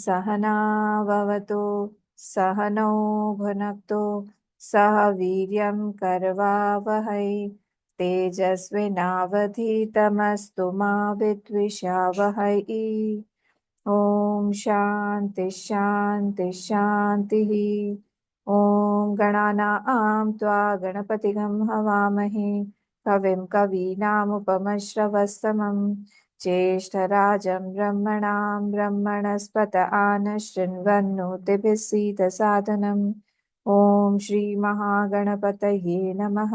सहना भवतु सहनौ भुनक्तु सह वीर्यं करवावहै तेजस्विनावधीतमस्तु मा विद्विषावहै। ॐ शान्ति शान्ति शान्तिः। ॐ गणानां त्वा गणपतिगं हवामहे कविं कवीनामुपमश्रवस्तमं ज्येष्ठराजं ब्रह्मणां ब्रह्मणस्पत आनशृण्वन्नोतिभिः सीदसादनम्। ॐ श्रीमहागणपतये नमः।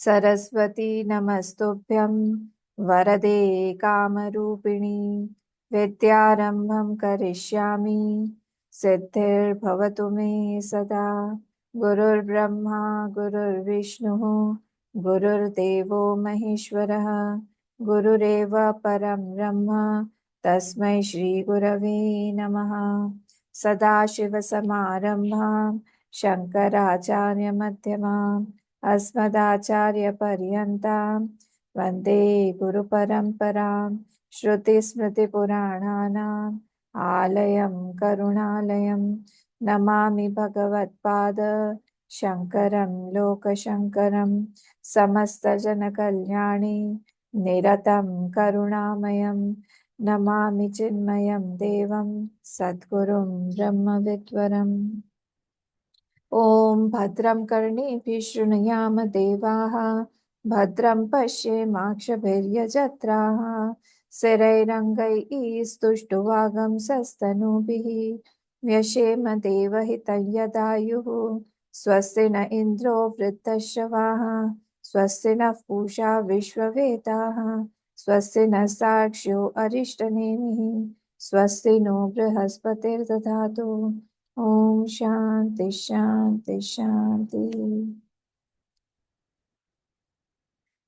सरस्वती नमस्तुभ्यं वरदे कामरूपिणी विद्यारम्भं करिष्यामि सिद्धिर्भवतु मे सदा। गुरुर्ब्रह्मा गुरुर्विष्णुः गुरुर्देवो महेश्वरः गुरुरेव परं ब्रह्म तस्मै श्रीगुरवे नमः। सदाशिवसमारम्भां शङ्कराचार्यमध्यमाम् अस्मदाचार्यपर्यन्तां वन्दे गुरुपरम्परां। श्रुतिस्मृतिपुराणानाम् आलयं करुणालयं नमामि भगवत्पाद शङ्करं लोकशङ्करं। समस्तजनकल्याणे निरतं करुणामयं नमामि चिन्मयं देवं सद्गुरुं ब्रह्मविद्वरम्। ॐ भद्रं कर्णेभिः शृणुयाम देवाः भद्रं पश्येमाक्षभिर्यजत्राः स्थिरैरङ्गैः स्तुष्टुवागंसस्तनूभिः व्यशेम देवहितं यदायुः। स्वस्ति न इन्द्रो वृद्धश्रवाः स्वस्ति नः पूषा विश्ववेदाः स्वस्ति नः साक्ष्यो अरिष्टनेमिः स्वस्ति no बृहस्पतिर्दधातु। Om Shanti Shanti Shanti.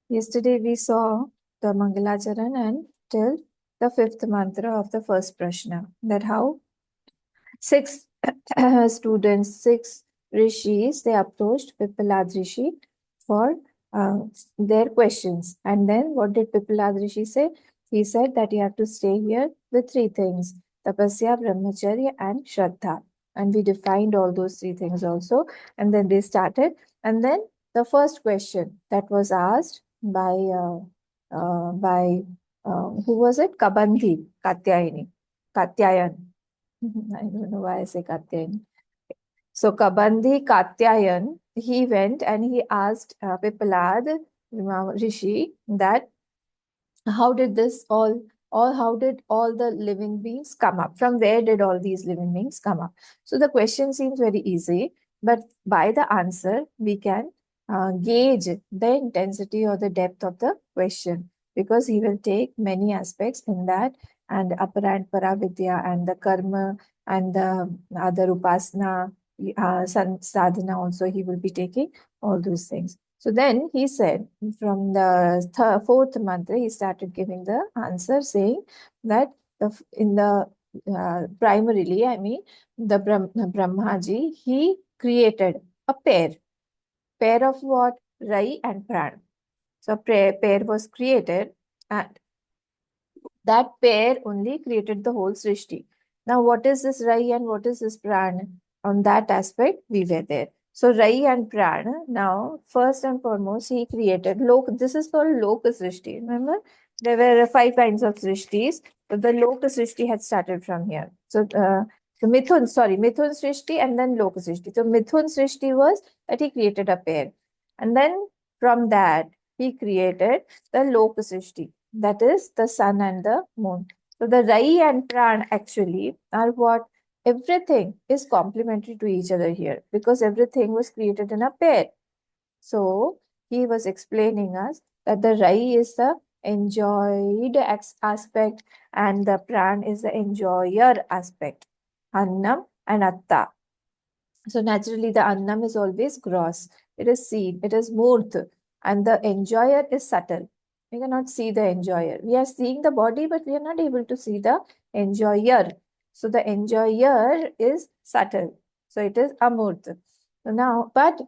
Yesterday we saw the Mangalacharan and till the fifth mantra of the first Prashna. That how six students, six rishis, they approached Pippalad Rishi for their questions. And then what did Pippalad Rishi say? He said that you have to stay here with three things: Tapasya, Brahmacharya and Shraddha. And we defined all those three things also. And then they started. And then the first question that was asked by who was it? Kabandhi, Katyayan. I don't know why I say Katyayan. So Kabandhi Katyayan, he went and he asked Pippalad Rishi that how did this how did all the living beings come up? From where did all these living beings come up? So the question seems very easy, but by the answer, we can gauge the intensity or the depth of the question, because he will take many aspects in that, and apara and paravidya and the karma and the other upasana, sadhana also he will be taking all those things. So then he said, from the fourth mantra, he started giving the answer, saying that primarily, I mean, the Brahmaji, he created a pair of what? Rai and Pran. So pair was created, and that pair only created the whole Srishti. Now, what is this Rai and what is this Pran? On that aspect, we were there. So Rai and Pran, now first and foremost, he created this is called Loka Srishti. Remember, there were 5 kinds of Srishtis, but the Loka Srishti had started from here. So Mithun Srishti and then Loka Srishti. So Mithun Srishti was that he created a pair. And then from that, he created the Loka Srishti, that is the sun and the moon. So the Rai and Pran actually are what? Everything is complementary to each other here, because everything was created in a pair. So he was explaining us that the Rai is the enjoyed aspect and the Pran is the enjoyer aspect. Annam and Atta. So naturally the Annam is always gross. It is seen. It is Murth. And the enjoyer is subtle. We cannot see the enjoyer. We are seeing the body, but we are not able to see the enjoyer. So the enjoyer is subtle. So it is Amurtha. So now, but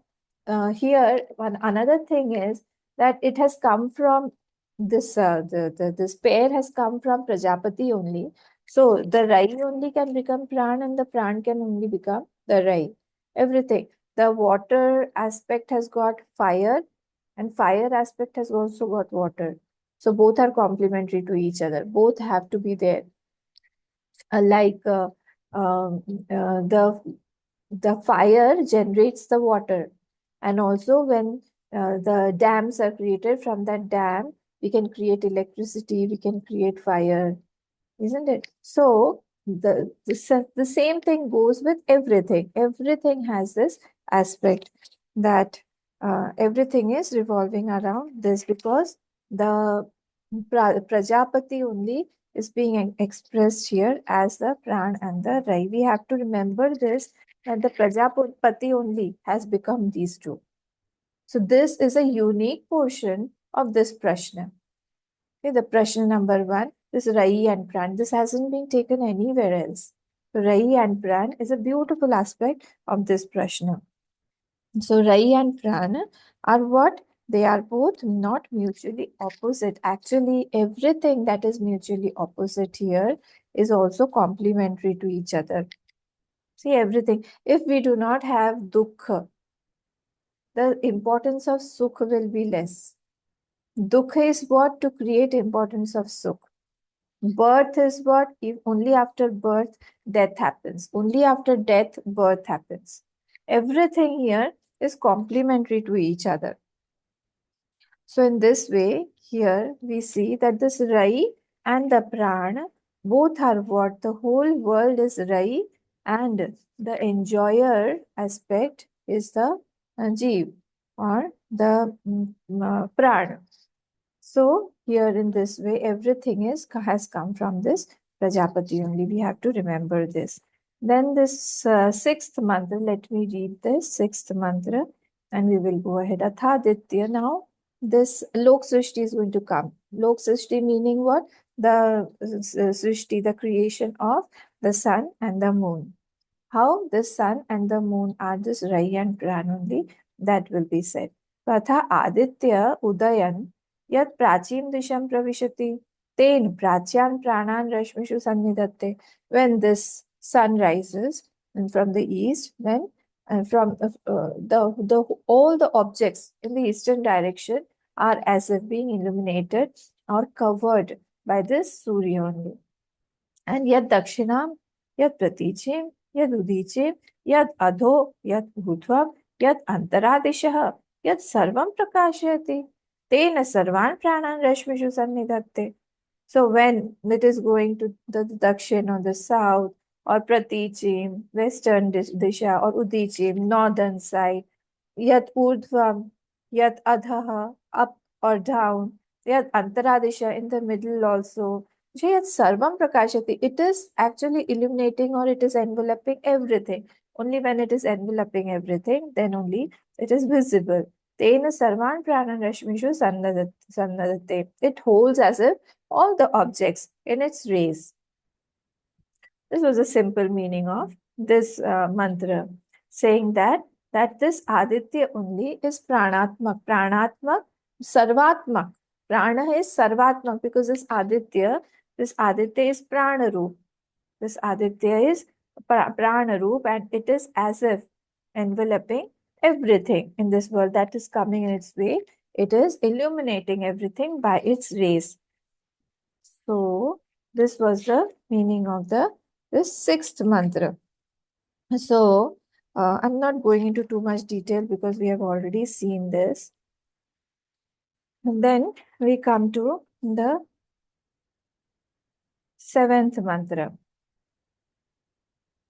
here another thing is that it has come from this this pair has come from Prajapati only. So the Rai only can become Pran and the Pran can only become the Rai. Everything. The water aspect has got fire and fire aspect has also got water. So both are complementary to each other. Both have to be there. Like um, the fire generates the water, and also when the dams are created, from that dam we can create electricity, we can create fire, isn't it? So the same thing goes with everything. Everything has this aspect that everything is revolving around this, because the Prajapati only is being expressed here as the Pran and the Rai. We have to remember this, that the Prajapati only has become these two. So this is a unique portion of this Prashna. Okay, the Prashna number 1, this Rai and Pran. This hasn't been taken anywhere else. So Rai and Pran is a beautiful aspect of this Prashna. So Rai and Pran are what? They are both not mutually opposite. Actually, everything that is mutually opposite here is also complementary to each other. See, everything. If we do not have Dukha, the importance of Sukha will be less. Dukha is what? To create importance of Sukha. Birth is what? If only after birth, death happens. Only after death, birth happens. Everything here is complementary to each other. So in this way, here we see that this Rai and the Pran both are what? The whole world is Rai, and the enjoyer aspect is the Jeev or the Pran. So here in this way, everything has come from this Prajapati only. We have to remember this. Then this sixth mantra, let me read this sixth mantra and we will go ahead. Athaditya. Now this Lok Srishti is going to come. Lok Srishti meaning what? The Srishti, the creation of the sun and the moon. How the sun and the moon are this Rai and Pran only, that will be said. Vatha Aditya Udayan Yat Prachim Disham Pravishati Ten Prachyan Pranan Rashmishu Sannidhatte. When this sun rises and from the east, then from the all the objects in the eastern direction are as if being illuminated or covered by this Surya only. And yet Dakshinam, yet Pratichim, yet Udichim, yet Adho, yet Bhutvam, yet Antaradishah, yet Sarvam Prakashayati, Tena Sarvan Pranan Rashmishu Sannidhatte. So when it is going to the Dakshin on the south, or Pratichim, western Disha, or Udichim, northern side, yat urdhvam, yat adhaha, up or down, yat antaradisha, in the middle also. Yat sarvam prakashati, it is actually illuminating or it is enveloping everything. Only when it is enveloping everything, then only it is visible. Tena sarvan pranan rashmishu sannadate. It holds as if all the objects in its rays. This was a simple meaning of this mantra, saying that this Aditya only is Pranatmak. Pranatmak, Sarvatmak. Prana is Sarvatmak, because this Aditya is Prana Roop. This Aditya is Prana Roop, and it is as if enveloping everything in this world that is coming in its way. It is illuminating everything by its rays. So this was the meaning of this sixth mantra. So I'm not going into too much detail because we have already seen this. And then we come to the seventh mantra.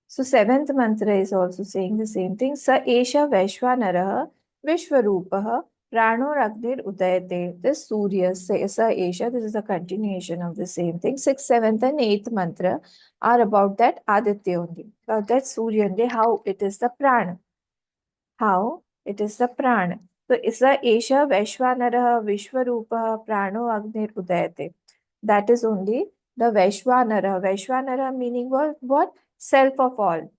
So seventh mantra is also saying the same thing. Sa esha Vaishwanaraha Vishwarupaha Pranor Agdir Udayate. This Surya, Sa esha, this is a continuation of the same thing. Sixth, seventh, and eighth mantra are about that Aditya only. About that Surya only, how it is the Prana. How it is the Prana. So Isa esha Vaishwanaraha Vishwarupaha Prano Agdir Udayate. That is only the Vaishwanara. Vaishwanara meaning what? Self of all.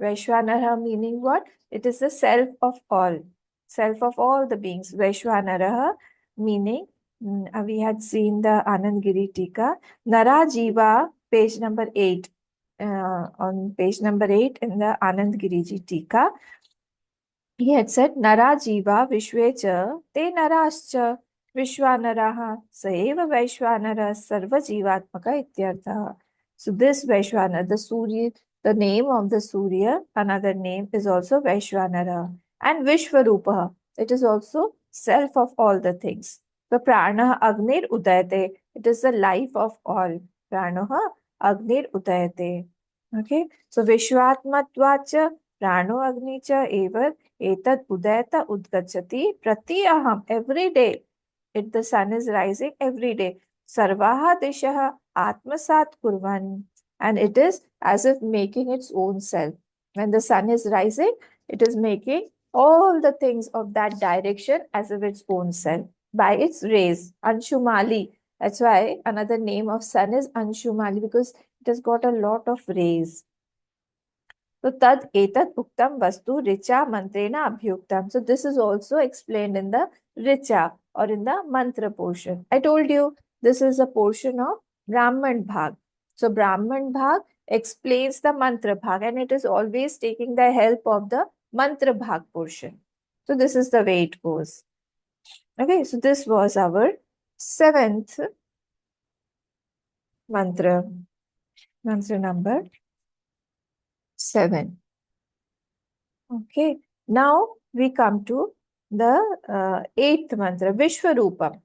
Vaishwanara meaning what? It is the self of all the beings. Vaishwanara meaning, we had seen the Anand Giri Tika, Nara Jiva page number 8. On page number 8 in the Anand Giriji Tika, he had said, Nara Jiva Vishwecha Te Narascha Vishwanaraha Saeva Vaishwanara Sarva Jivatmaka Ityartha. So this Vaishwanara, the Surya, the name of the Surya, another name is also Vaishwanara. And Vishwarupa, it is also self of all the things. So Prana Agnir Udayate, it is the life of all. Pranoha Agnir Udayate. Okay, so Vishwatmatvacha Prano Agnicha Evar Etad Udayata Udgachati Prati Aham. Every day, the sun is rising every day. Sarvaha Dishaha Atmasat Kurvan. And it is as if making its own self. When the sun is rising, it is making all the things of that direction as if its own self by its rays. Anshumali. That's why another name of sun is Anshumali, because it has got a lot of rays. So tad etat uktam vastu richa mantrena abhyuktam. So this is also explained in the richa or in the mantra portion. I told you this is a portion of Brahman Bhag. So Brahman Bhag explains the mantra bhag, and it is always taking the help of the mantra bhag portion. So this is the way it goes. Okay, so this was our 7th mantra. Mantra number 7. Okay, now we come to the 8th mantra, Vishwarupam.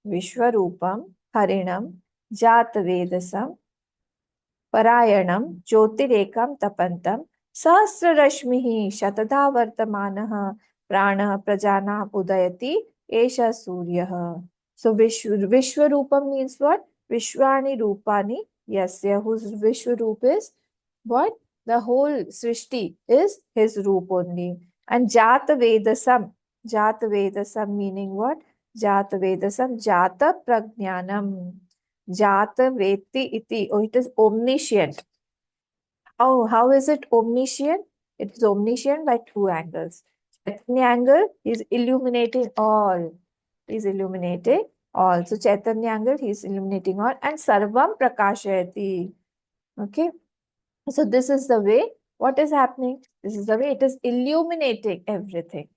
Vishwarupam, Harinam, Jatavedasam, Parayanam, Jyotirekam Tapantam, Sahasrarashmihi, Shatadha Vartamanaha, Prana Prajana Udayati, Esha Suryaha. So Vishwarupam means what? Vishwani Rupani, Yasya, whose Vishwarup is what? The whole Srishti is his roop only. And Jata Vedasam meaning what? Jata Vedasam, Jata Prajnanam. Jata Veti iti. Oh, it is omniscient. Oh, how is it omniscient? It is omniscient by 2 angles. Chaitanya angle is illuminating all. He is illuminating all. So Chaitanya angle, he is illuminating all. And Sarvam Prakashayati. Okay. So this is the way, what is happening? This is the way it is illuminating everything.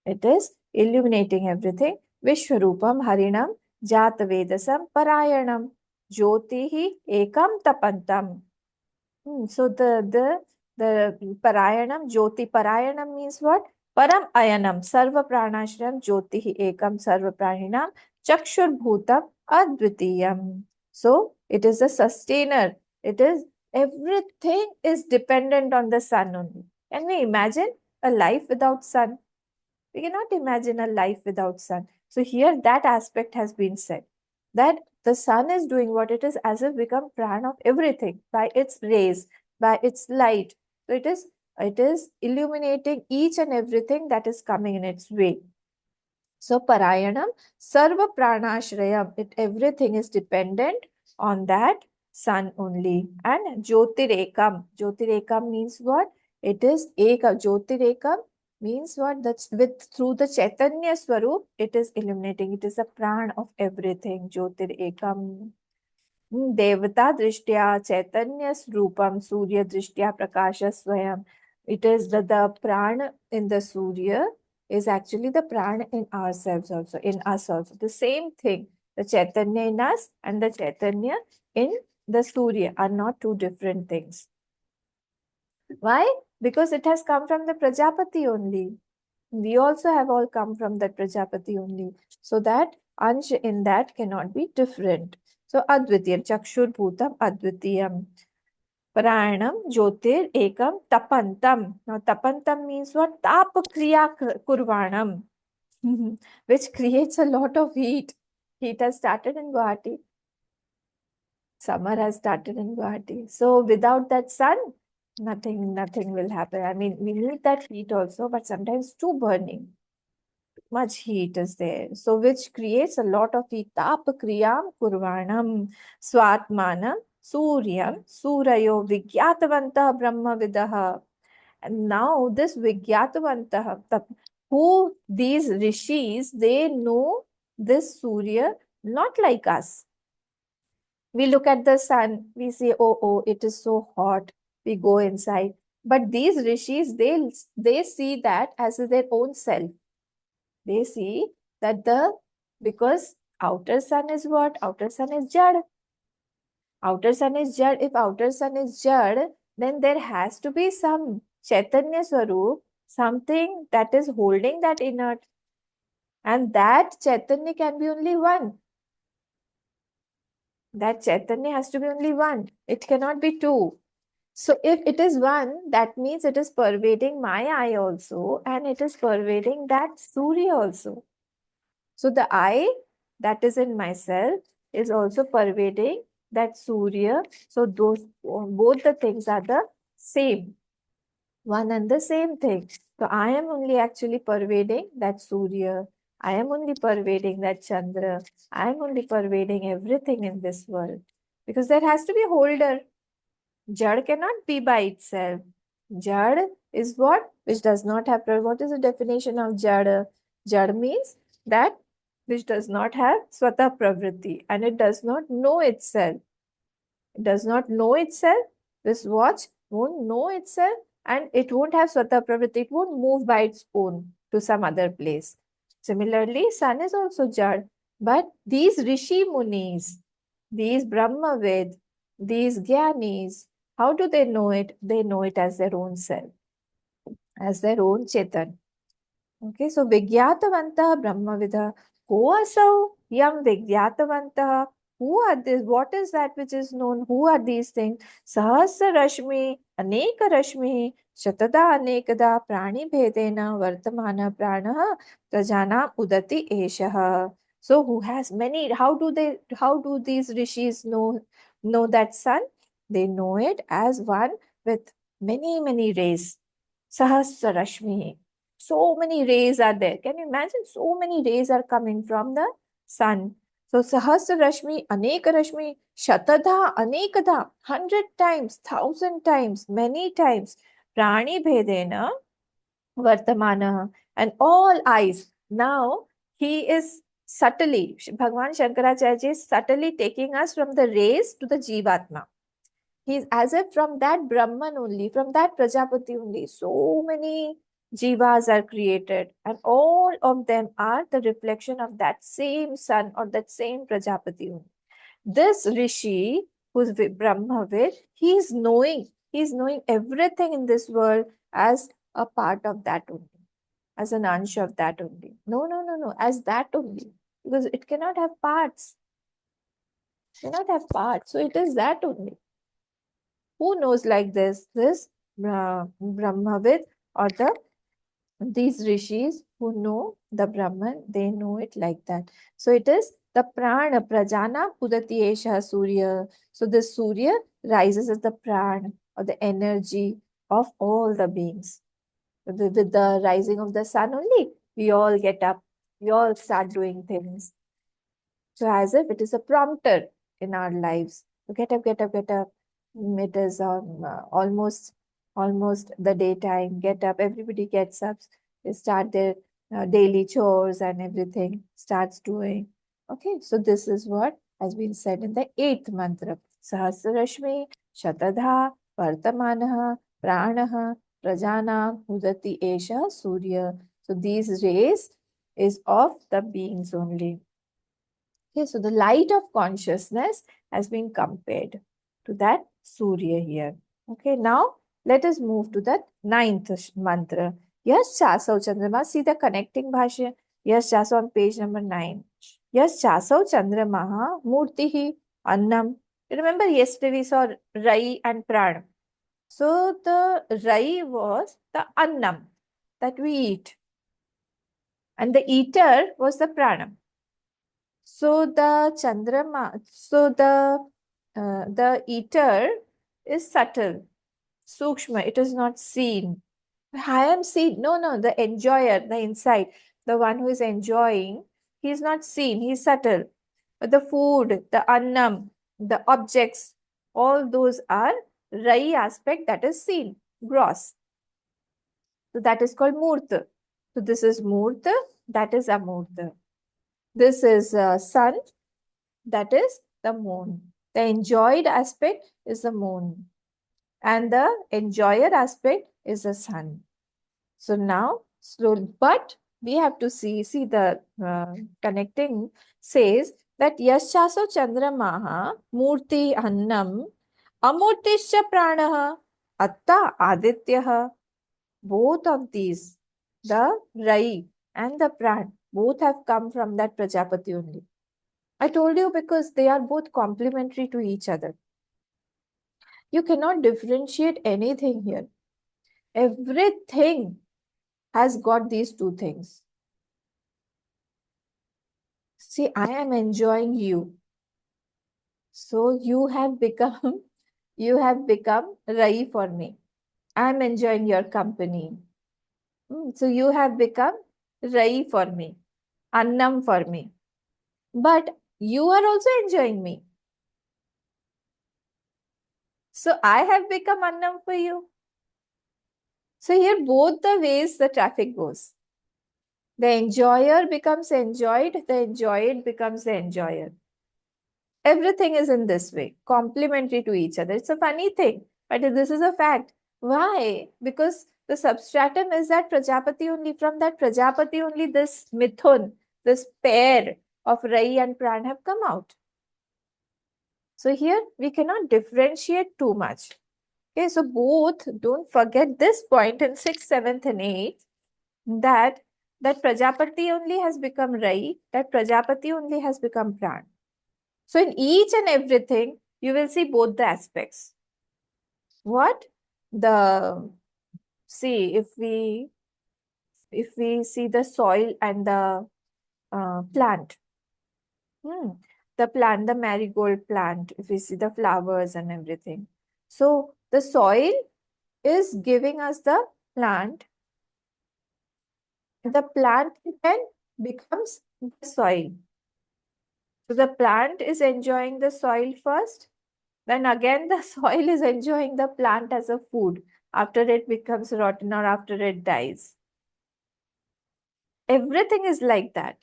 It is illuminating everything. Vishwarupam Harinam Jatavedasam Parayanam Jyotihi Ekam Tapantam. So the Parayanam, Jyoti Parayanam means what? Param Ayanam, Sarva Pranashram, Jyotihi Ekam Sarva Praninam, Chakshur Bhutam Advitiyam. So it is a sustainer. It is everything is dependent on the sun only. Can we imagine a life without sun? We cannot imagine a life without sun. So here that aspect has been said, that the sun is doing what it is as if become prana of everything by its rays, by its light. So it is illuminating each and everything that is coming in its way. So Parayanam, Sarva Pranashrayam, everything is dependent on that sun only. And Jyotirekam. Jyotirekam means what? It is Eka. Jyotirekam means what? That's through the Chaitanya Swarup, it is illuminating. It is a pran of everything. Jyotirekam. Devata Drishtya Chaitanya Rupam Surya Drishtya Prakasha Swayam. It is the prana in the Surya is actually the prana in ourselves also, in us also. The same thing. The Chaitanya in us and the Chaitanya in the Surya are not two different things. Why? Because it has come from the Prajapati only. We also have all come from that Prajapati only. So that Ansh in that cannot be different. So Advitiyam, Chakshur Bhutam Advitiyam. Prayanam, Jyotir, Ekam, Tapantam. Now Tapantam means what? Tap Kriya Kurvanam. Which creates a lot of heat. Heat has started in Guwahati. Summer has started in Guwahati. So without that sun, nothing will happen. I mean, we need that heat also, but sometimes too burning. Much heat is there. So which creates a lot of heat. Tap kriyam kurvanam swatmanam suryam surayo vigyatavantah brahma vidaha. And now this vigyatavantah, who these rishis, they know this Surya not like us. We look at the sun, we say, oh, it is so hot. We go inside. But these rishis, they see that as their own self. They see that because outer sun is what? Outer sun is Jad. Outer sun is Jad. If outer sun is Jad, then there has to be some Chaitanya Swarup, something that is holding that inert. And that Chaitanya can be only one. That Chaitanya has to be only one. It cannot be two. So if it is one, that means it is pervading my eye also, and it is pervading that Surya also. So the I that is in myself is also pervading that Surya. So those both the things are the same, one and the same thing. So I am only actually pervading that Surya. I am only pervading that Chandra. I am only pervading everything in this world. Because there has to be a holder. Jad cannot be by itself. Jad is what? Which does not have. What is the definition of Jad? Jad means that which does not have Swata Pravritti and it does not know itself. It does not know itself. This watch won't know itself and it won't have Swata Pravritti. It won't move by its own to some other place. Similarly, sun is also Jad. But these Rishi Munis, these Brahmavid, these Gyanis, how do they know it? They know it as their own self, as their own Chetan. Okay, so Vigyatavantah Brahmavida. Ko asau yam Vigyatavantah. Who are this? What is that which is known? Who are these things? Sahasra Rashmi, Aneka Rashmi, Shatada Anekada, Prani Bhedena, Vartamana Prana, Prajana Udati Eshaha. So who has many? How do these rishis know that sun? They know it as one with many rays. Sahasra Rashmi. So many rays are there. Can you imagine? So many rays are coming from the sun. So Sahasra Rashmi, Aneka Rashmi, Shatada, Anekada, 100 times, 1,000 times, many times. Prani Bhedena, Vartamana, and all eyes. Now he is subtly, Bhagwan Shankaracharya is subtly taking us from the rays to the Jivatma. He's as if from that Brahman only, from that Prajapati only, so many jivas are created, and all of them are the reflection of that same sun or that same Prajapati only. This Rishi, who's Brahmavid, he's knowing everything in this world as a part of that only, as an ansh of that only. No, as that only. Because it cannot have parts. It cannot have parts. So it is that only. Who knows like this? This Brahmavid or these rishis who know the Brahman, they know it like that. So it is the prana, prajana, pudati esha Surya. So the Surya rises as the prana or the energy of all the beings. With the rising of the sun only, we all get up, we all start doing things. So as if it is a prompter in our lives. So get up, get up, get up. It is almost the daytime. Get up. Everybody gets up. They start their daily chores and everything starts doing. Okay, so this is what has been said in the 8th mantra. Sahasrashmi, Shatadha, Vartamanaha, Pranaha, Prajana, Udati Esha, Surya. So these rays is of the beings only. Okay, so the light of consciousness has been compared to that Surya here. Okay, now let us move to the 9th mantra. Yes, Chasau Chandrama. See the connecting bhashya. Yes, Chasau on page number 9. Yes, Chasau Chandramaha Murtihi Annam. Remember yesterday we saw Rai and Pran. So the Rai was the Annam that we eat. And the eater was the Pranam. So the Chandrama, so the eater is subtle, sukshma, it is not seen. I am seen. No, the enjoyer, the inside, the one who is enjoying, he is not seen, he is subtle. But the food, the annam, the objects, all those are rai aspect that is seen, gross. So that is called murta. So this is murta, that is amurta. This is sun, that is the moon. The enjoyed aspect is the moon, and the enjoyer aspect is the sun. So now, slowly, but we have to see the connecting says that Yaschaso Chandramaha Murti Annam Amurtischa Pranaha Atta Adityaha. Both of these, the Rai and the Pran, both have come from that Prajapati only. I told you because they are both complementary to each other. You cannot differentiate anything here. Everything has got these two things. See, I am enjoying you. So you have become Rai for me. I am enjoying your company. So you have become Rai for me, Annam for me. But you are also enjoying me. So I have become Annam for you. So here both the ways the traffic goes. The enjoyer becomes enjoyed, the enjoyed becomes the enjoyer. Everything is in this way, complementary to each other. It's a funny thing, but this is a fact. Why? Because the substratum is that Prajapati only. From that Prajapati only, this Mithun, this pair of Rai and Pran have come out. So here we cannot differentiate too much. Okay, so both, don't forget this point in 6th, 7th, and 8th, that Prajapati only has become Rai, that Prajapati only has become Pran. So in each and everything, you will see both the aspects. What? See, if we see the soil and the plant, the marigold plant, if we see the flowers and everything. So the soil is giving us the plant. The plant then becomes the soil. So the plant is enjoying the soil first. Then again, the soil is enjoying the plant as a food after it becomes rotten or after it dies. Everything is like that.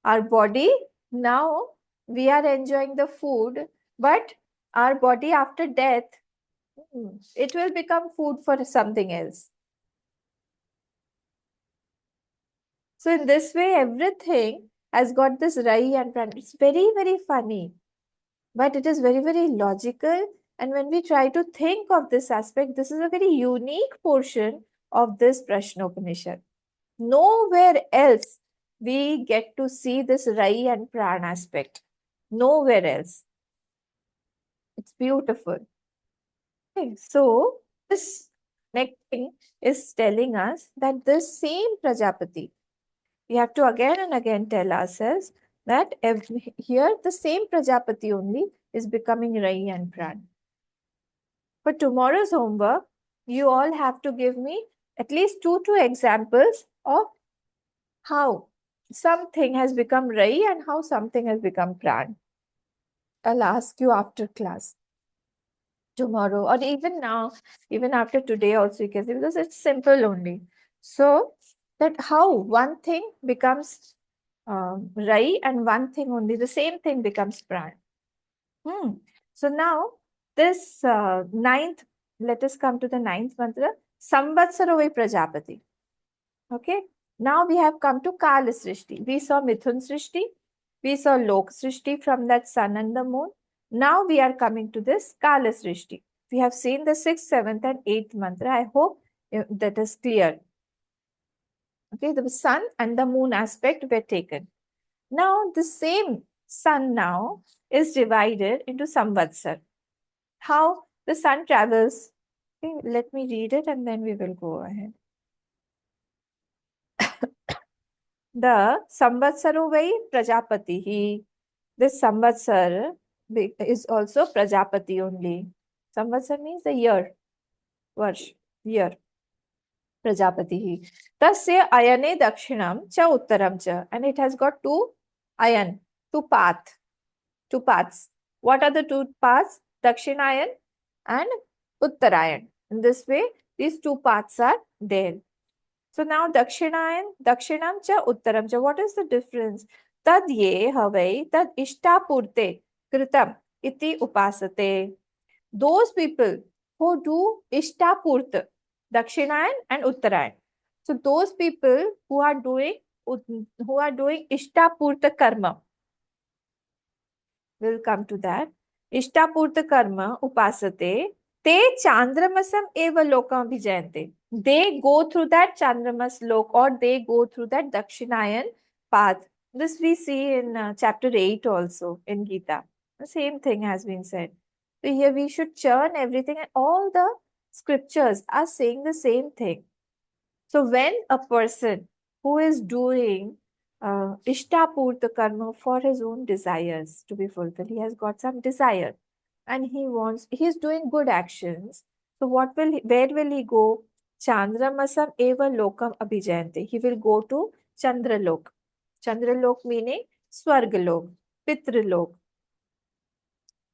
Our body, now we are enjoying the food, but our body after death, it will become food for something else. So in this way, everything has got this Rai and Pran. It's very, very funny, but it is very, very logical. And when we try to think of this aspect, this is a very unique portion of this Prashnopanishad. Nowhere else we get to see this Rai and Pran aspect. Nowhere else. It's beautiful. Okay, so this next thing is telling us that this same Prajapati, we have to again and again tell ourselves that here the same Prajapati only is becoming Rai and Pran. For tomorrow's homework, you all have to give me at least two examples of how something has become Rai and how something has become Pran. I'll ask you after class tomorrow, or even now, even after today also you can see, because it's simple only. So that how one thing becomes Rai and one thing only, the same thing becomes Pran. So now this ninth, let us come to the ninth mantra, Samvatsaro Prajapati. Okay. Now we have come to Kala Srishti. We saw Mithun Srishti. We saw Lok Srishti from that sun and the moon. Now we are coming to this Kala Srishti. We have seen the 6th, 7th and 8th mantra. I hope that is clear. Okay, the sun and the moon aspect were taken. Now the same sun now is divided into Samvatsar. How the sun travels. Okay, let me read it and then we will go ahead. The Samvatsaro vai Prajapati. This Samvatsar is also Prajapati only. Samvatsar means the year, Varsh, year. Prajapati. Tasya ayane dakshinam cha uttaram cha. And it has got two ayan, two paths. What are the two paths? Dakshinayan and Uttarayan. In this way, these two paths are there. So now Dakshinam cha Uttaram cha. What is the difference? Tad ye havai tad ishtapurte kritam iti upasate. Those people who do Ishtapurta, Dakshinayan and Uttarayan. So those people who are doing Ishtapurta karma, we'll come to that. Ishtapurta karma upasate, te chandramasam eva lokam vijayante. They go through that chandramas lok, or they go through that Dakshinayan path. This we see in chapter 8 also in Gita. The same thing has been said. So here we should churn everything, and all the scriptures are saying the same thing. So when a person who is doing Ishtapurta karma for his own desires to be fulfilled, he has got some desire and he is doing good actions. So where will he go? Chandramasam eva lokam abhijayante. He will go to Chandralok. Chandralok meaning Swargalok, Pitralok.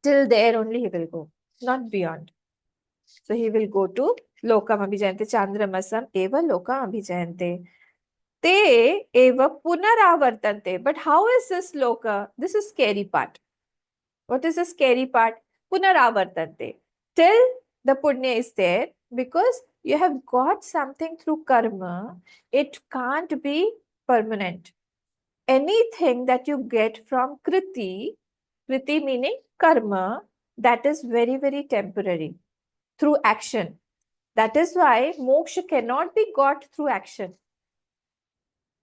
Till there only he will go, not beyond. So he will go to Lokam Abhijayante, Chandramasam eva Lokam Abhijayante. Te eva punaravartante. But how is this loka? This is scary part. What is the scary part? Punaravartante. Till the punya is there, because you have got something through karma, it can't be permanent. Anything that you get from kriti meaning karma, that is very, very temporary through action. That is why moksha cannot be got through action.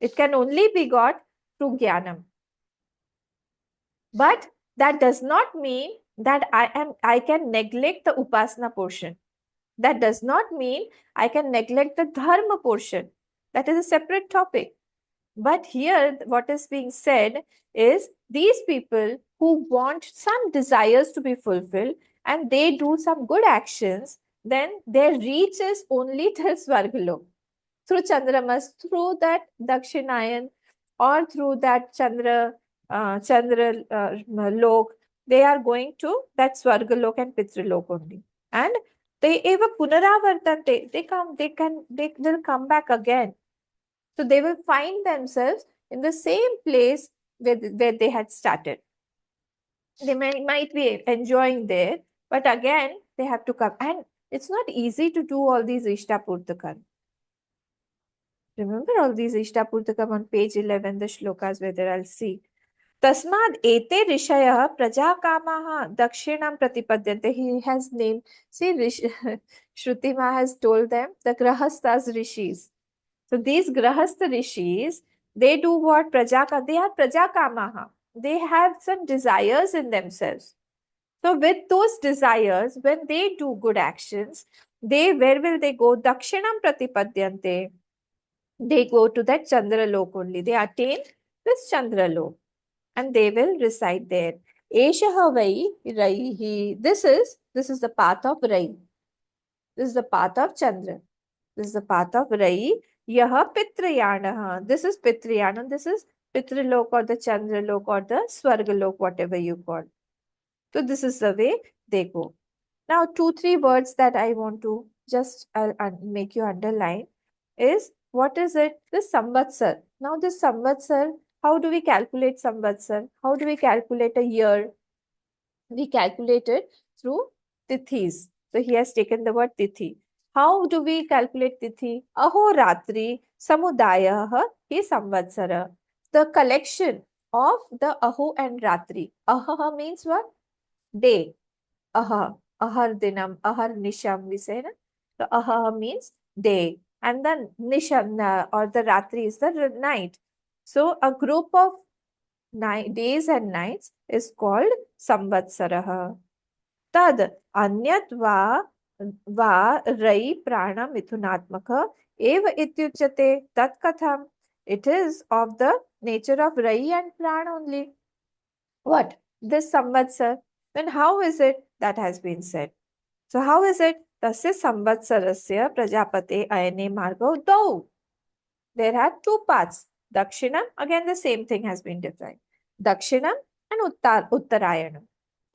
It can only be got through jnanam. But that does not mean that I can neglect the upasana portion. That does not mean I can neglect the dharma portion. That is a separate topic. But here, what is being said is these people who want some desires to be fulfilled and they do some good actions, then their reach is only till Svargalok. Through Chandramas, through that Dakshinayan, or through that Chandra Lok, they are going to that Svargalok and Pitralok only. And they eva punaravartante, they will come back again. So they will find themselves in the same place where they had started. They might be enjoying there, but again, they have to come. And it's not easy to do all these Ishtapurtakam. Remember all these Ishtapurtakam on page 11, the shlokas where there I'll see. Tasmad ete rishaya praja kamaha dakshinam pratipadyante. He has named, see, Shruti Ma has told them the Grahastas rishis. So these Grahastha rishis, they do what? Prajaka, they are prajakamaha. They have some desires in themselves. So with those desires, when they do good actions, where will they go? Dakshinam pratipadyante. They go to that Chandralok only. They attain this Chandralok and they will reside there. Eshaha vai raihi. This is the path of Rai. This is the path of Chandra. This is the path of Rai. Yaha Pitrayana. This is Pitrayana. This is Pitralok or the Chandralok or the Swargalok, whatever you call. So this is the way they go. Now, 2-3 words that I want to just make you underline is, what is it? The Samvatsar. Now, this Samvatsar, how do we calculate Samvatsar? How do we calculate a year? We calculate it through tithis. So he has taken the word tithi. How do we calculate tithi? Aho ratri samudaya hi samvatsara. The collection of the aho and ratri. Aha means what? Day. Aha. Ahar dinam, ahar nisham, we say. Na? So aha means day. And then nisham or the ratri is the night. So a group of days and nights is called samvatsaraha. Tad anyat va rai prana mithunatmaka eva ityuchate tat katham. It is of the nature of rai and prana only. What? This samvatsar. Then how is it? That has been said. So how is it? Tasya samvatsarasya prajapate ayane margo dau. There are two paths. Dakshinam, again the same thing has been defined. Dakshinam and Uttarayanam.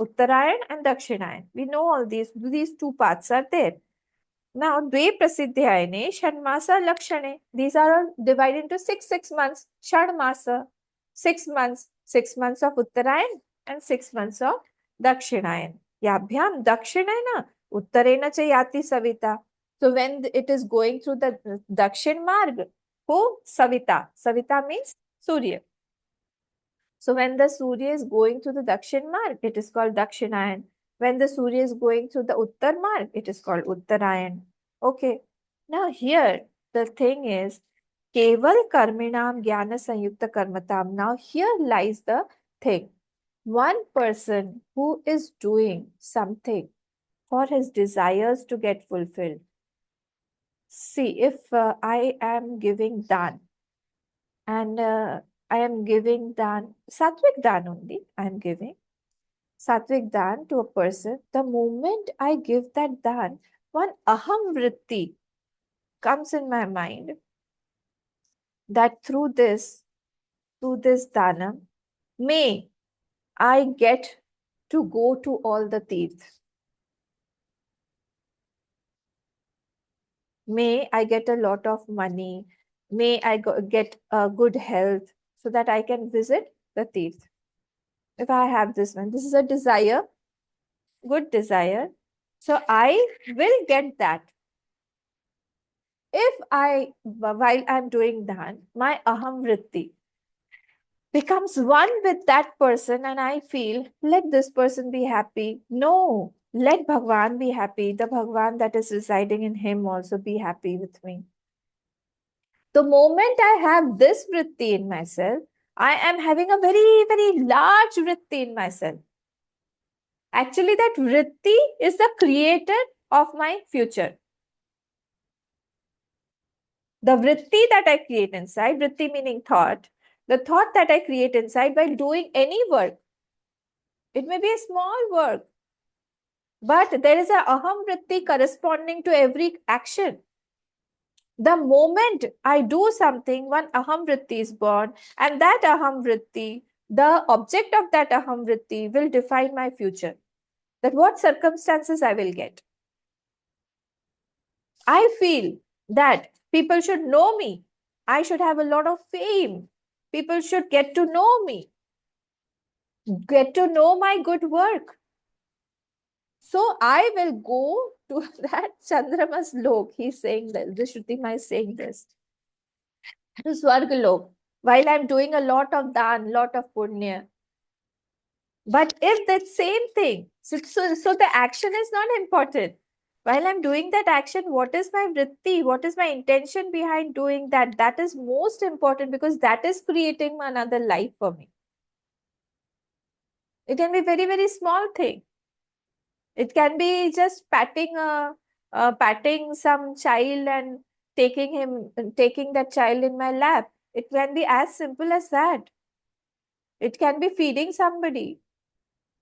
Uttarayan and Dakshinayan. We know all these two paths are there. Now, Dve Prasiddhyayane, Shanmasa Lakshane. These are all divided into 6 months. Shanmasa, 6 months. 6 months of Uttarayan and 6 months of Dakshinayan. Yabhyam Dakshinayan Uttarena cha yati Savita. So when it is going through the Dakshin Marg, who? Savita. Savita means Surya. So when the Surya is going through the Dakshin Marg, it is called Dakshinayan. When the Surya is going through the Uttar Marg, it is called Uttarayan. Okay. Now here, the thing is, Keval Karminam Jnana Sanyukta Karmatam. Now here lies the thing. One person who is doing something for his desires to get fulfilled. See, if I am giving dan, and I am giving dan, sattvic dan only, I am giving sattvic dan to a person. The moment I give that dan, one aham vritti comes in my mind that through this dana, may I get to go to all the tirths. May I get a lot of money. May I get good health so that I can visit the tirth. If I have this one, this is a desire, good desire. So I will get that. If while I'm doing that, my aham vritti becomes one with that person and I feel, let this person be happy. No, let Bhagwan be happy. The Bhagwan that is residing in him also be happy with me. The moment I have this vritti in myself, I am having a very, very large vritti in myself. Actually, that vritti is the creator of my future. The vritti that I create inside, vritti meaning thought, the thought that I create inside while doing any work, it may be a small work, but there is a aham vritti corresponding to every action. The moment I do something, one aham vritti is born, and that aham vritti, the object of that aham vritti will define my future. That what circumstances I will get. I feel that people should know me. I should have a lot of fame. People should get to know me, get to know my good work. So I will go to that Chandramas lok. He's saying that, the Shrutima is saying this. To Swargalok, while I'm doing a lot of dan, lot of punya. But if that same thing, so the action is not important. While I'm doing that action, what is my vritti? What is my intention behind doing that? That is most important because that is creating another life for me. It can be very, very small thing. It can be just patting some child and taking that child in my lap. It can be as simple as that. It can be feeding somebody.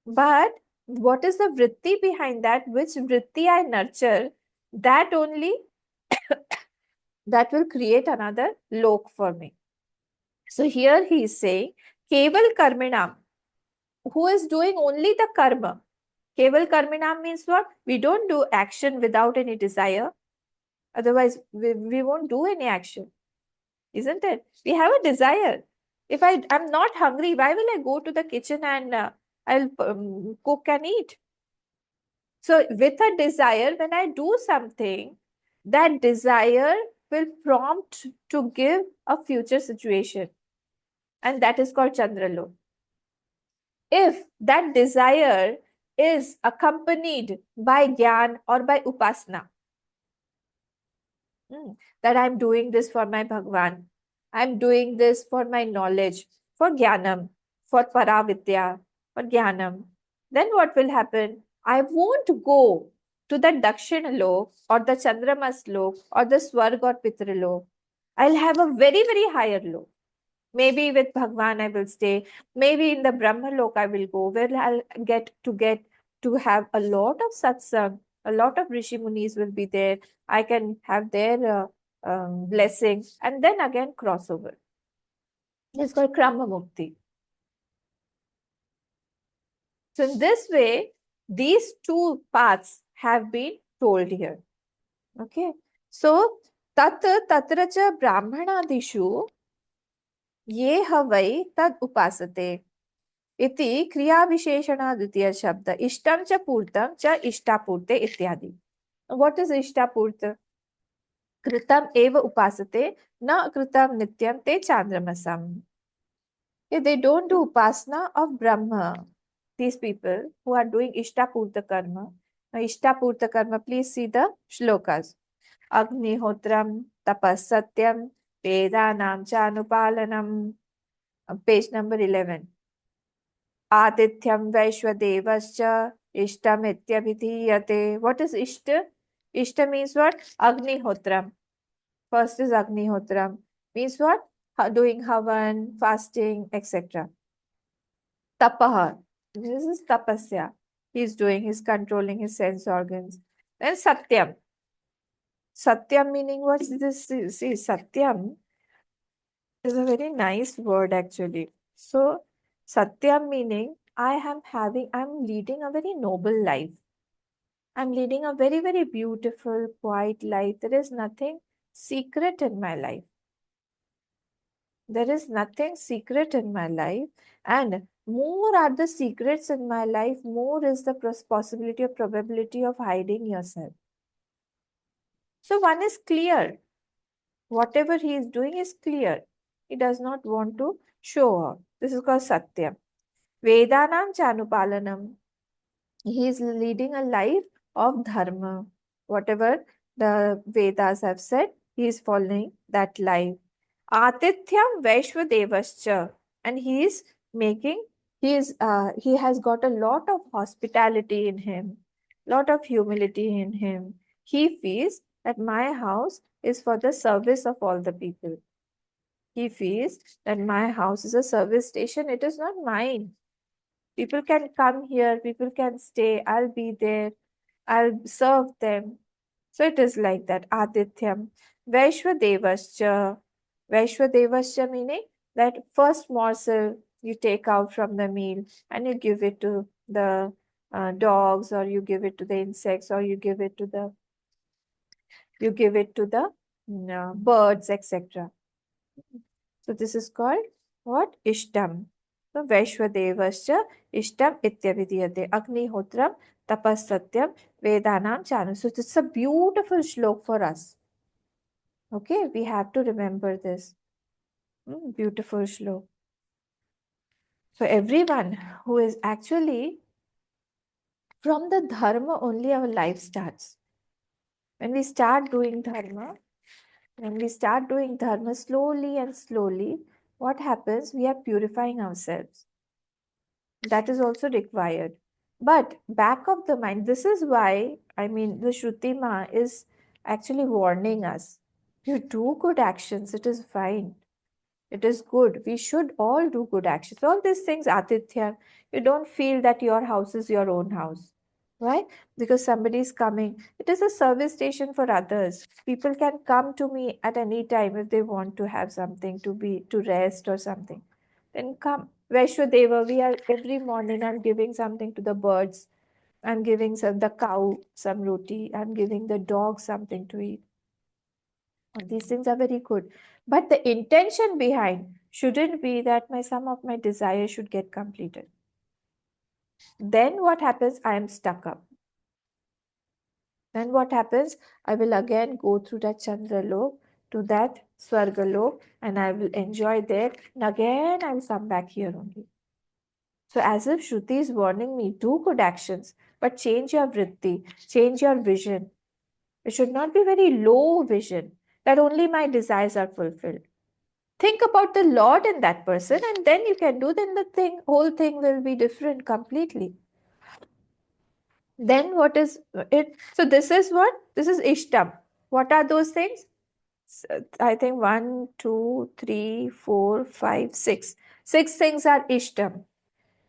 But what is the vritti behind that? Which vritti I nurture, that only that will create another lok for me. So here he is saying, Keval Karminam, who is doing only the karma. Keval Karminam means what? We don't do action without any desire. Otherwise, we won't do any action, isn't it? We have a desire. If I'm not hungry, why will I go to the kitchen and I'll cook and eat? So, with a desire, when I do something, that desire will prompt to give a future situation, and that is called Chandralok. If that desire is accompanied by Gyan or by Upasana, that I'm doing this for my Bhagwan, I'm doing this for my knowledge, for Jnanam, for Paravidya, for Jnanam, then what will happen? I won't go to the Dakshina Lok or the Chandramas Lok or the Swarg or Pitralok. I'll have a very, very higher lok. Maybe with Bhagwan I will stay. Maybe in the Brahma Lok I will go, where I'll get to have a lot of satsang. A lot of Rishi Munis will be there. I can have their blessings and then again crossover. It's called Krama Mukti. So in this way, these two paths have been told here. Okay. So tat tatra cha brahmanadishu ye havai tad upasate. इति क्रियाविशेषण द्वितीय शब्द इष्टम च पूर्तम च इष्टापूर्ते इत्यादि. What is इष्टापूर्त? कृतम एव उपासते न कृतम नित्यम ते चांद्रमसम. They don't do upasana of Brahma. These people who are doing Ishtapurta karma. Now, Ishtapurta karma, please see the shlokas. Agnihotram, tapas satyam, vedanam chanupalanam. Page number 11. Adithyam Vaishwadevascha Ishtam Ityabhidhiyate. What is Ishta? Ishta means what? Agnihotram. First is Agnihotram. Means what? Doing havan, fasting, etc. Tapaha. This is tapasya. He's doing, he's controlling his sense organs. Then Satyam. Satyam meaning what is this? See, Satyam is a very nice word actually. So, Satyam meaning I'm leading a very noble life. I'm leading a very, very beautiful, quiet life. There is nothing secret in my life. There is nothing secret in my life. And more are the secrets in my life, more is the possibility or probability of hiding yourself. So one is clear. Whatever he is doing is clear. He does not want to show off. This is called Satyam. Vedanam Chanupalanam. He is leading a life of dharma. Whatever the Vedas have said, he is following that life. Atithyam Vaishwadevascha. And he has got a lot of hospitality in him, lot of humility in him. He feels that my house is for the service of all the people. He feels that my house is a service station. It is not mine. People can come here, people can stay, I'll be there, I'll serve them. So it is like that. Adithyam. Vaishwadevascha. Vaishwadevascha meaning that first morsel you take out from the meal and you give it to the dogs, or you give it to the insects, or you give it to the birds, etc. So this is called what? Ishtam. So Vaishwadevascha Ishtam Ityabhidiyate. Agnihotram Tapas Satyam Vedanam Chanu. So it's a beautiful shlok for us. Okay, we have to remember this. Beautiful shlok. So everyone who is actually from the dharma only our life starts. When we start doing dharma, slowly and slowly, what happens? We are purifying ourselves. That is also required. But back of the mind, this is why, the Shrutima is actually warning us. You do good actions, it is fine. It is good. We should all do good actions. All these things, Atithya, you don't feel that your house is your own house. Why? Because somebody is coming. It is a service station for others. People can come to me at any time if they want to have something to rest or something. Then come. Vaishwadeva, we are every morning I'm giving something to the birds. I'm giving the cow some roti. I'm giving the dog something to eat. These things are very good. But the intention behind shouldn't be that some of my desires should get completed. Then what happens? I am stuck up. Then what happens? I will again go through that Chandralok to that Swargalok, and I will enjoy there. And again I will come back here only. So as if Shruti is warning me, do good actions, but change your vritti, change your vision. It should not be very low vision that only my desires are fulfilled. Think about the Lord in that person, and then you can do, then the whole thing will be different completely. Then what is it? So this is what? This is Ishtam. What are those things? I think 1, 2, 3, 4, 5, 6. 6 things are Ishtam.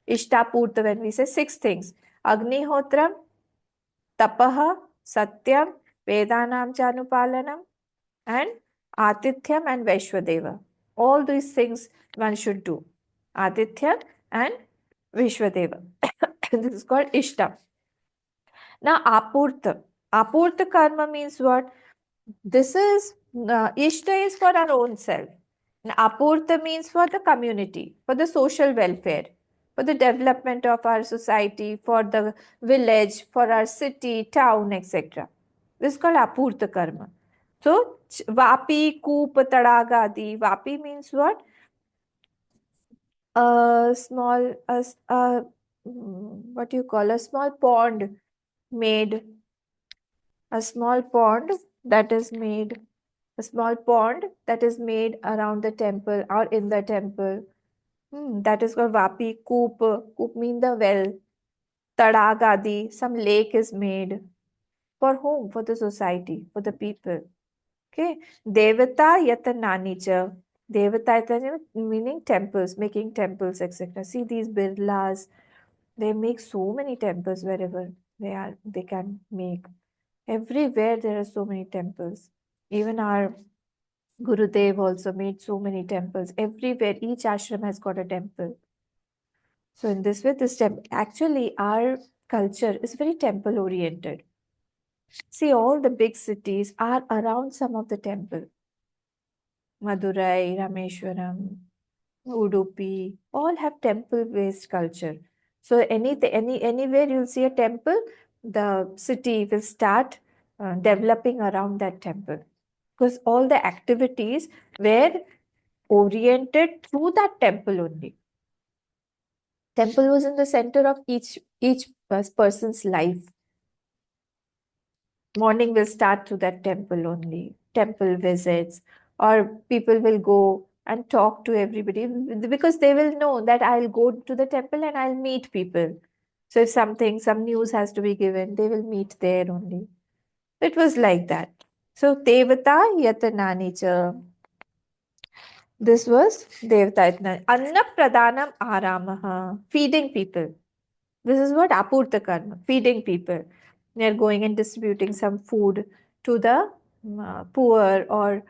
Ishtapurta, when we say 6 things. Agnihotram, Tapaha, Satyam, Vedanam Chanupalanam, and Atithyam and Vaishwadeva. All these things one should do. Aditya and Vishwadeva. This is called Ishtam. Now, Apurta. Apurta karma means what? This is, Ishta is for our own self. And Apurta means for the community, for the social welfare. for the development of our society, for the village, for our city, town, etc. This is called apurta karma. So, vapi, koop, tadaga, adi. Vapi means what? A small, what do you call, a small pond made, a small pond that is made, a small pond that is made around the temple or in the temple. That is called vapi. Koop. Koop means the well. Tadagadi, some lake is made. For whom? For the society, for the people. Okay. Devata yatanani cha. Devata yatana meaning temples, making temples, etc. See these birlas, they make so many temples wherever they can make. Everywhere there are so many temples. Even our Gurudev also made so many temples. Everywhere, each ashram has got a temple. So in this way, this temple, actually our culture is very temple oriented. See, all the big cities are around some of the temple. Madurai, Rameshwaram, Udupi, all have temple-based culture. So anywhere you'll see a temple, the city will start developing around that temple, because all the activities were oriented through that temple only. Temple was in the center of each person's life. Morning will start through that temple only. Temple visits, or people will go and talk to everybody because they will know that I'll go to the temple and I'll meet people. So if some news has to be given, they will meet there only. It was like that. So Devata Yatanani cha. This was Devata Yatanani. Anna Pradhanam Aramaha. Feeding people. This is what apurta karma, feeding people. They are going and distributing some food to the poor, or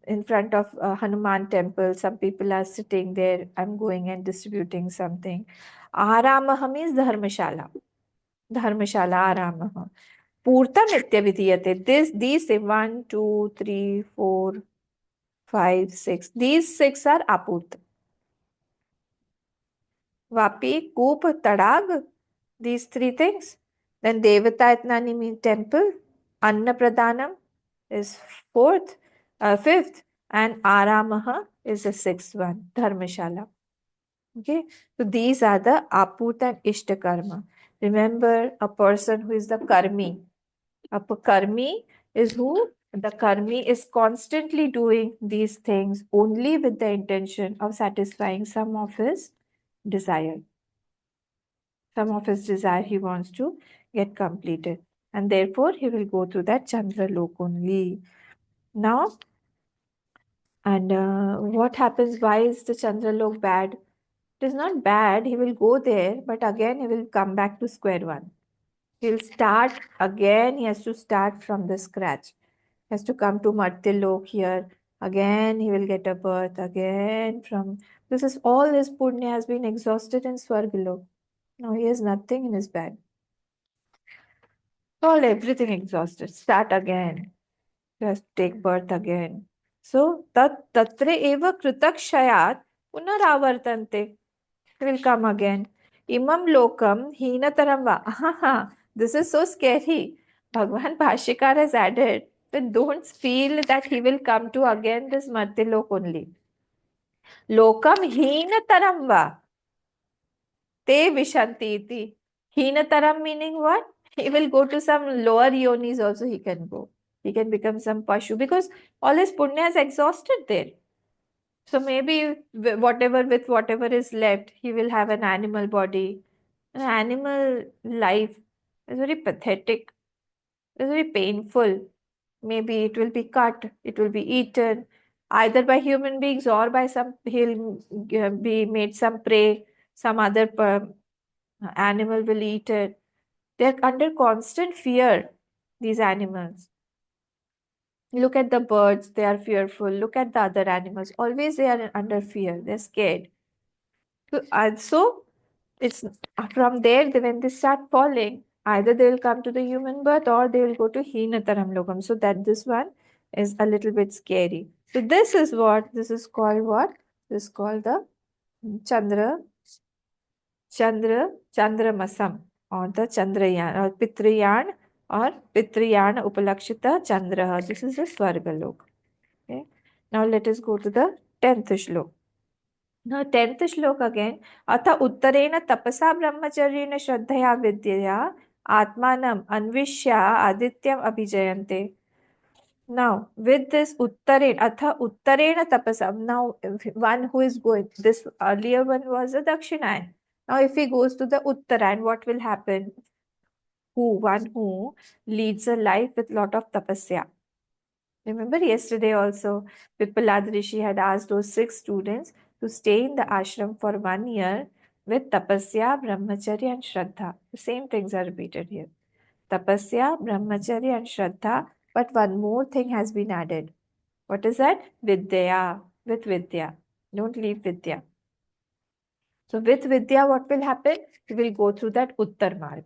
in front of Hanuman temple. Some people are sitting there. I'm going and distributing something. Aramaha means dharmashala. Dharmashala aramaha. Purtam ityavidiyate. These say 1, 2, 3, 4, 5, 6. These 6 are apurta. Vapi, Koop, Tadag, these 3 things. Then Devata Etnani means temple. Anna Pradhanam is fifth, and Aramaha is the 6th one, Dharmashala. Okay, so these are the Aput and Ishta karma. Remember, a person who is the Karmi. A Karmi is who? The Karmi is constantly doing these things only with the intention of satisfying some of his desire. Some of his desire he wants to get completed, and therefore he will go through that Chandra Lok only. Now, and what happens? Why is the Chandra Lok bad? It is not bad. He will go there, but again he will come back to square one. He'll start again. He has to start from the scratch. He has to come to Martya Lok here. Again, he will get a birth. Again, from this is all his punya has been exhausted in Swargalok. Now he has nothing in his bag. All everything exhausted. Start again. Just take birth again. So tatre eva kritakshayat punaravartante. He will come again. Imam lokam hinataram va. This is so scary. Bhagwan Bhashikar has added that don't feel that he will come to again this Martilok only. Lokam hinataram va. Te vishanti iti. Hinataram meaning what? He will go to some lower yonis also he can go. He can become some pashu because all his punya is exhausted there. So maybe whatever is left, he will have an animal body. An animal life is very pathetic. It's very painful. Maybe it will be cut, it will be eaten, either by human beings or by some, he'll be made some prey, some other animal will eat it. They're under constant fear, these animals. Look at the birds, they are fearful. Look at the other animals, always they are under fear, they're scared. So it's from there, when they start falling, either they will come to the human birth or they will go to Hinataram Lokam. So that this one is a little bit scary. So this is called what? This is called the Chandra Chandramasam, or the Chandrayan, or Pitryan Upalakshita Chandraha. This is the Swargalok. Okay. Now let us go to the 10th shlok. Now 10th shlok again. Atha uttarena tapasa brahmacharyena shraddhaya vidyaya atmanam anvishya adityam abhijayante. Now, with this Atha Uttarena Tapasam, now one who is going, this earlier one was a Dakshinayan. Now, if he goes to the Uttarayan, what will happen? One who leads a life with lot of tapasya. Remember yesterday also, Pippalad Rishi had asked those 6 students to stay in the ashram for 1 year with tapasya, brahmacharya and shraddha. The same things are repeated here. Tapasya, brahmacharya and shraddha, but one more thing has been added. What is that? Vidya. With Vidya. Don't leave Vidya. So with Vidya, what will happen? He will go through that Uttar Marg.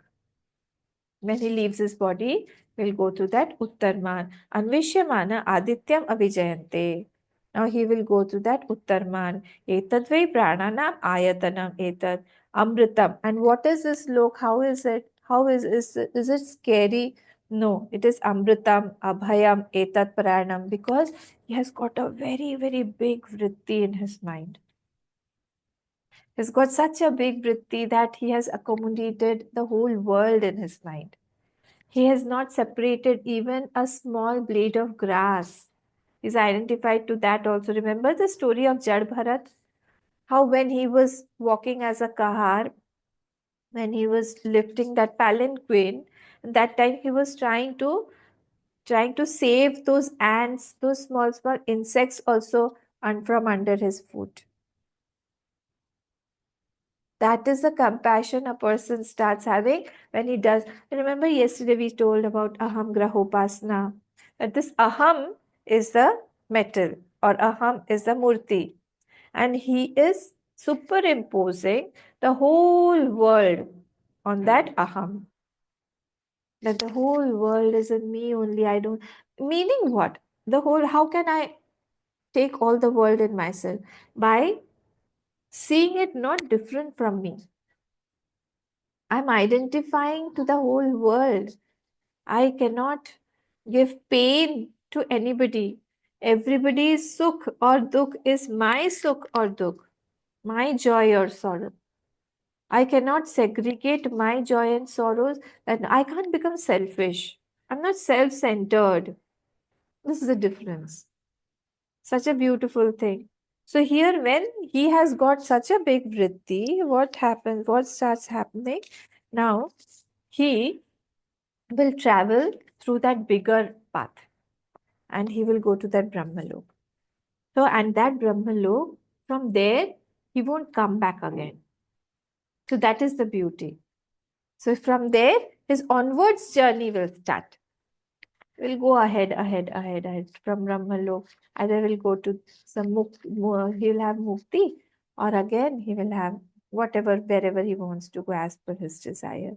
When he leaves his body, he'll go to that Uttarman. Anvishyamana Adityam Abhijayante. Now he will go to that Uttarman. Etadvai Prananam Ayatanam Etad Amritam. And what is this lok? How is it? Is it scary? No, it is Amritam, Abhayam, Etad Pranam, because he has got a very, very big vritti in his mind. He's got such a big vritti that he has accommodated the whole world in his mind. He has not separated even a small blade of grass. Is identified to that also. Remember the story of Jad Bharat? How when he was walking as a kahar, when he was lifting that palanquin, that time he was trying to save those ants, those small, small insects also from under his foot. That is the compassion a person starts having when he does. Remember, yesterday we told about Aham Grahopasna, that this Aham is the metal or Aham is the Murti, and he is superimposing the whole world on that Aham. That the whole world is in me only. I don't. Meaning what? The whole, how can I take all the world in myself? By seeing it not different from me. I'm identifying to the whole world. I cannot give pain to anybody. Everybody's sukh or dukh is my sukh or dukh, my joy or sorrow. I cannot segregate my joy and sorrows, and I can't become selfish. I'm not self centered. This is the difference. Such a beautiful thing. So, here, when he has got such a big vritti, what happens? What starts happening? Now, he will travel through that bigger path and he will go to that Brahmalok. So, and that Brahmalok, from there, he won't come back again. So, that is the beauty. So, from there, his onwards journey will start. We'll go ahead from Brahmalok. Either we'll go to some he'll have mukti, or again he will have whatever, wherever he wants to go as per his desire.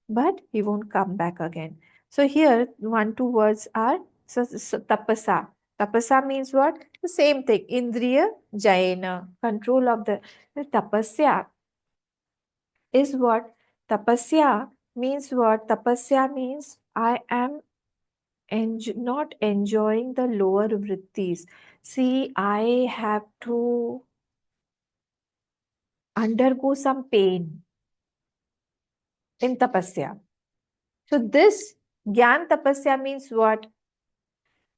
But he won't come back again. So here, 1, 2 words are tapasa. Tapasa means what? The same thing. Indriya Jayena, control of the tapasya is what? Tapasya means what? Tapasya means I am not enjoying the lower vrittis. See, I have to undergo some pain in tapasya. So this Gyan Tapasya means what?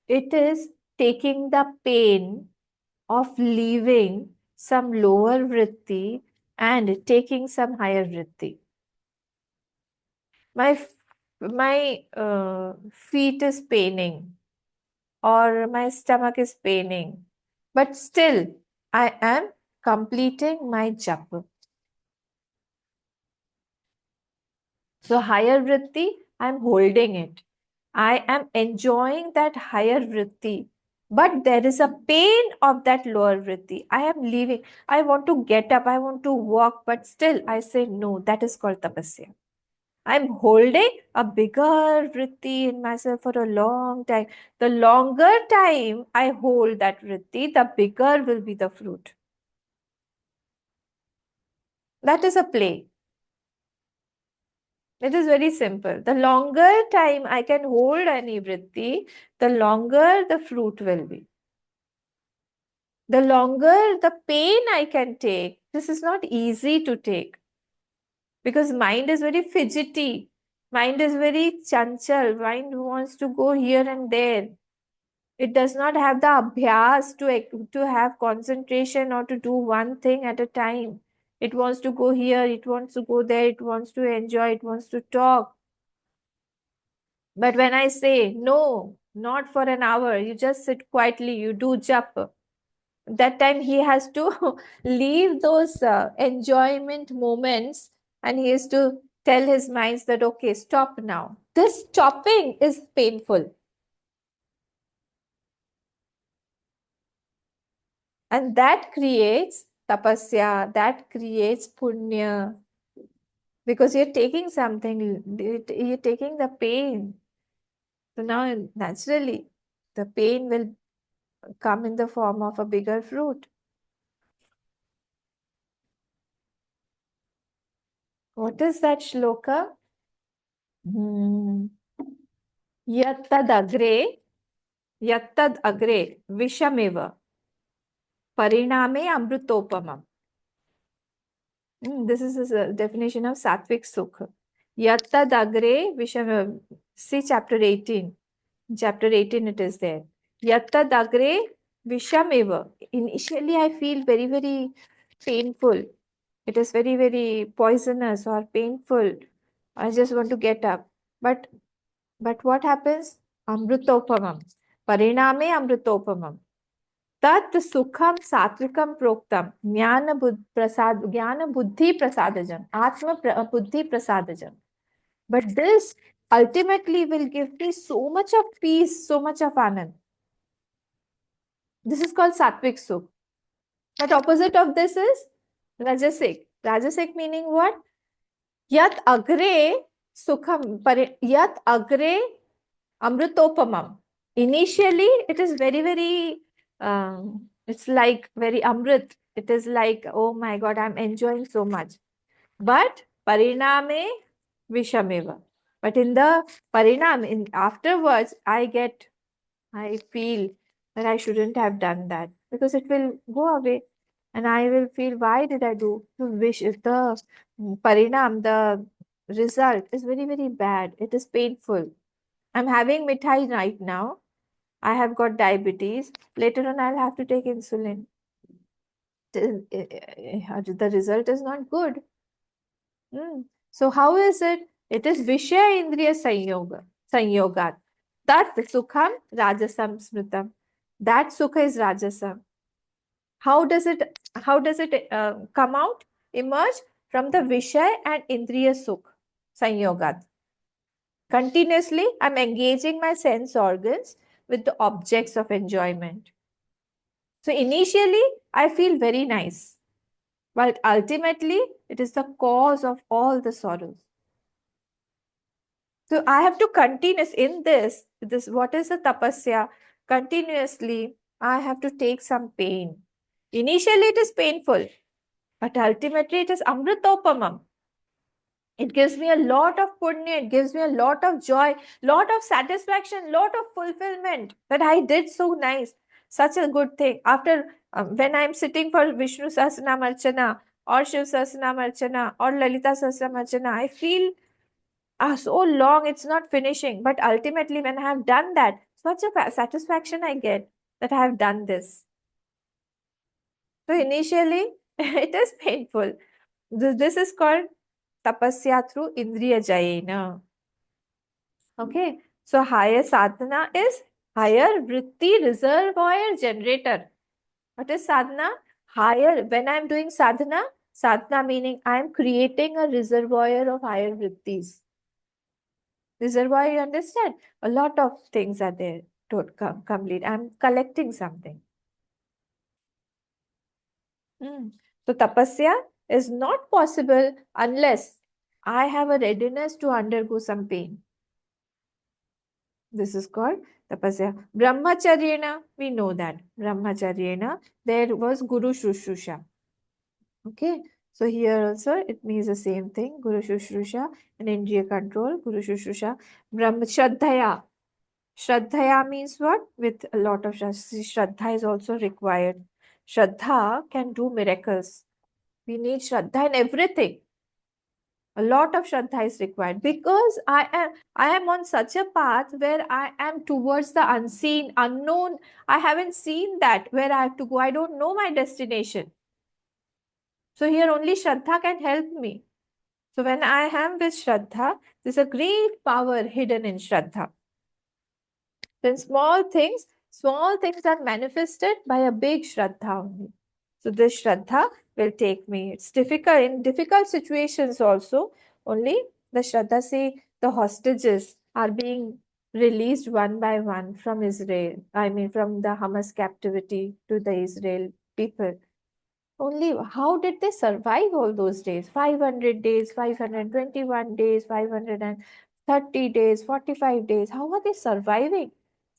It is taking the pain of leaving some lower vritti and taking some higher vritti. My feet is paining or my stomach is paining, but still I am completing my japa. So higher vritti, I am holding it. I am enjoying that higher vritti, but there is a pain of that lower vritti. I am leaving. I want to get up. I want to walk, but still I say no. That is called tapasya. I'm holding a bigger vritti in myself for a long time. The longer time I hold that vritti, the bigger will be the fruit. That is a play. It is very simple. The longer time I can hold any vritti, the longer the fruit will be. The longer the pain I can take, this is not easy to take because mind is very fidgety. Mind is very chanchal. Mind wants to go here and there. It does not have the abhyas to have concentration or to do one thing at a time. It wants to go here, it wants to go there, it wants to enjoy, it wants to talk. But when I say no, not for an hour, you just sit quietly, you do jap. That time he has to leave those enjoyment moments and he has to tell his minds that, okay, stop now. This stopping is painful. And that creates tapasya, that creates punya, because you're taking something, you're taking the pain. So now, naturally, the pain will come in the form of a bigger fruit. What is that shloka? Hmm. Yattad agre, yattad agre, vishameva, pariname amrutopamam. This is a definition of sattvic sukha. Yattad agre, vishameva. See chapter 18. Chapter 18 it is there. Yattad agre, vishameva. Initially I feel very, very painful. It is very, very poisonous or painful. I just want to get up. But what happens? Amrutopamam. Pariname amrutopamam. Tat sukham satvikam proktam. Jnana buddhi prasadajam. Buddhi prasadajam. But this ultimately will give me so much of peace, so much of anand. This is called sattvic sukh. But opposite of this is rajasic. Rajasic meaning what? Yat agre sukham, yat agre amrutopamam. Initially, it is very, very, it's like very amrit. It is like, oh my God, I'm enjoying so much. But pariname vishameva. But in the parinam, in afterwards, I feel that I shouldn't have done that because it will go away. And I will feel, why did I do? The wish, the parinam, the result is very, very bad. It is painful. I'm having mithai right now. I have got diabetes. Later on, I'll have to take insulin. The result is not good. So, how is it? It is Vishaya Indriya Sanyogat. Tat Sukham Rajasam Smritam. That Sukha is Rajasam. How does it come out? Emerge from the Vishaya and Indriya Sukh Sanyogat. Continuously, I'm engaging my sense organs with the objects of enjoyment. So initially, I feel very nice, but ultimately, it is the cause of all the sorrows. So I have to continuous in this what is the tapasya? Continuously, I have to take some pain. Initially, it is painful, but ultimately, it is amritopamam. It gives me a lot of punya, it gives me a lot of joy, lot of satisfaction, lot of fulfillment that I did so nice, such a good thing. After when I'm sitting for Vishnu Sahasranam Archana or Shiv Sahasranam Archana or Lalita Sahasranam Archana, I feel so long it's not finishing. But ultimately, when I have done that, such a satisfaction I get that I have done this. So initially, it is painful. This is called tapasya through indriya jayena. Okay. So higher sadhana is higher vritti reservoir generator. What is sadhana? Higher. When I'm doing sadhana meaning I'm creating a reservoir of higher vrittis. Reservoir, you understand? A lot of things are there to complete. I'm collecting something. So tapasya is not possible unless I have a readiness to undergo some pain. This is called tapasya. Brahmacharyena, we know that. Brahmacharyena, there was Guru Shushusha. Okay. So here also it means the same thing. Guru Shushrusha and Indriya control. Guru Shushrusha. Brahma Shraddhaya. Shraddhaya means what? With a lot of Shraddha is also required. Shraddha can do miracles. We need Shraddha in everything. A lot of Shraddha is required because I am on such a path where I am towards the unseen, unknown. I haven't seen that where I have to go. I don't know my destination. So here only Shraddha can help me. So when I am with Shraddha, there's a great power hidden in Shraddha. Then small things are manifested by a big Shraddha only. So this Shraddha will take me. It's difficult in difficult situations also. Only the Shraddha, say the hostages are being released one by one from Israel. I mean from the Hamas captivity to the Israel people. Only how did they survive all those days? 500 days, 521 days, 530 days, 45 days. How are they surviving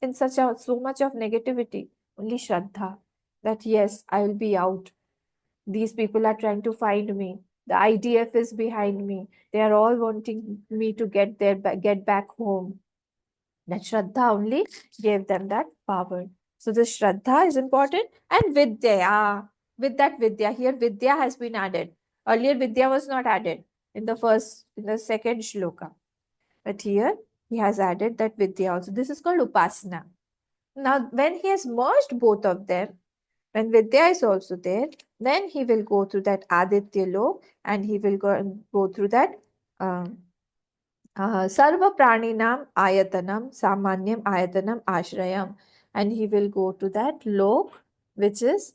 in so much of negativity? Only Shraddha. That yes, I will be out. These people are trying to find me. The IDF is behind me. They are all wanting me to get back home. That Shraddha only gave them that power. So the Shraddha is important. And Vidya, with that Vidya, here Vidya has been added. Earlier Vidya was not added in the second shloka. But here he has added that Vidya also. This is called Upasana. Now when he has merged both of them, when Vidya is also there, then he will go through that Aditya Lok and he will go through that um, Sarva Praninam Ayatanam Samanyam Ayatanam Ashrayam, and he will go to that lok which is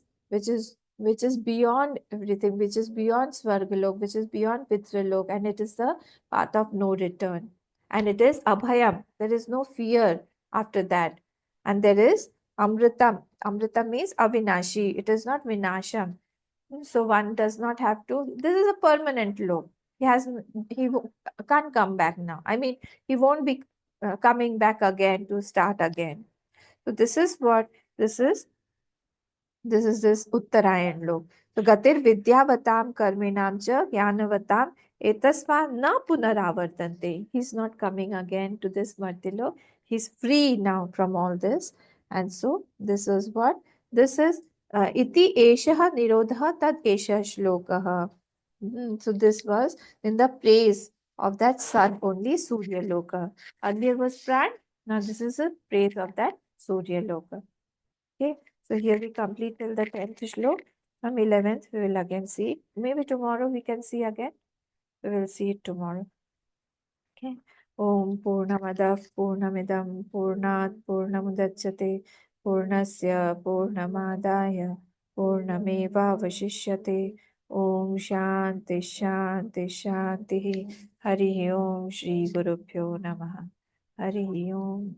beyond everything, which is beyond Svargalok, which is beyond Pitralok, and it is the path of no return. And it is Abhayam. There is no fear after that. And there is Amritam. Amritam means Avinashi. It is not Vinasham. So one does not have to. This is a permanent low. He has can't come back now. I mean, he won't be coming back again to start again. So this is what this is. This is this Uttarayan lok. So Gatir Vidyavatam Karminam Cha Jnanavatam Etasma Na Punaravartante. He's not coming again to this Martilok. He's free now from all this. And so this is what? This is Iti Eshaha Nirodha Tad Esha Shlokaha. So this was in the praise of that sun only, Surya Loka. Earlier was Pran. Now this is a praise of that Surya Loka. Okay, so here we complete till the 10th shlok. From 11th, we will again see. Maybe tomorrow we can see again. We will see it tomorrow. Okay. Om Purnamadav Purnamidam Purnat Purnamudachyate Purnasya Purnamadaya Purnameva Vashishyate Om Shanti Shanti Shanti Hari Om Shri Gurubhyo Namaha Hari Om